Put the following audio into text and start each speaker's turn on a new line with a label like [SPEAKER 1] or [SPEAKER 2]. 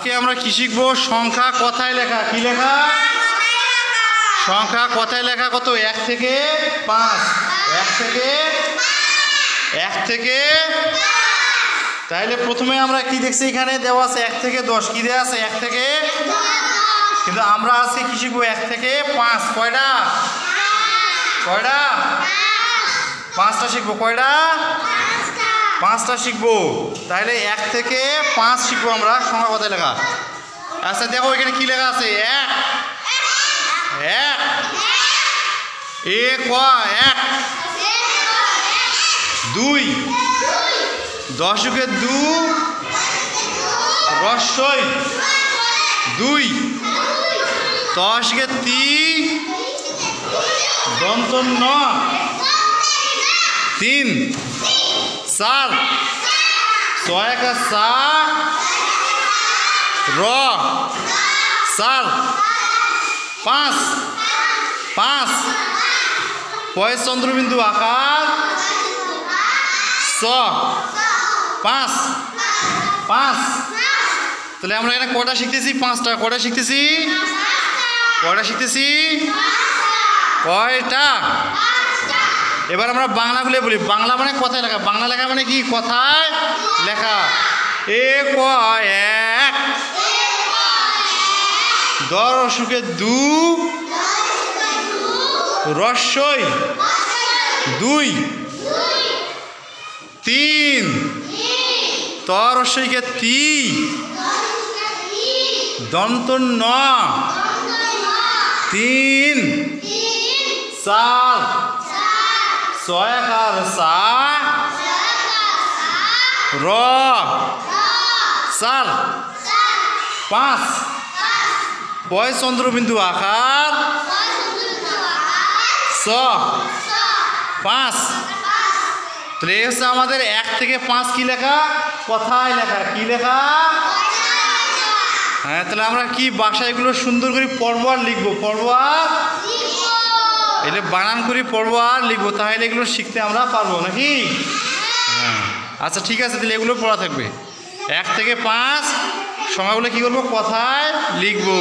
[SPEAKER 1] আজকে আমরা কি শিখবো? সংখ্যা কথায় লেখা। কি লেখা? সংখ্যা কথায় লেখা। কত? 1 থেকে 5। 1 থেকে তাইলে প্রথমে আমরা কি দেখছি? এখানে দেওয়া আছে 1 থেকে 10। কি দেওয়া আছে? 1 থেকে 10। কিন্তু আমরা আজকে কি শিখবো? 1 থেকে 5। কয়টা? 5টা শিখবো। কয়টা? 5টা শিখবো। তাহলে 1 থেকে 5 শিখবো আমরা সংখ্যা কথায় লেখা। আচ্ছা দেখো এখানে কি লেখা আছে? 1 2 10 কে 2 রস্বই 2 10 কে 3 দন্ত ন 3 4 6 का 7 র 4 5 পয় চন্দ্রবিন্দু আকার 5 তাহলে আমরা এখানে কয়টা শিখতেছি? 5টা। কয়টা শিখতেছি? কয়টা? এবার আমরা বাংলাগুলো বলি। বাংলা মানে কথায় লেখা। বাংলা লেখা মানে কি? কথায় লেখা। 1 দশকে 2 রস্বই 2 3 তরস্বইকে 3 দন্ত ন 3 4 6 का 7 র 4 5 পয় চন্দ্রবিন্দু আকার 5 তাহলে এই হচ্ছে আমাদের 1 থেকে 5 কি লেখা? কথায় লেখা। কি লেখা? হ্যাঁ, তাহলে আমরা কি বাসায় এগুলো সুন্দর করে পড়বো আর লিখবো। এগুলো বানান করি পড়বো আর লিখবো। তাহলে এগুলো শিখতে আমরা পারবো নাকি? হ্যাঁ, আচ্ছা ঠিক আছে। তাহলে এগুলো পড়া থাকবে। 1 থেকে 5 সংখ্যাগুলো কি করবো? কথায় লিখবো।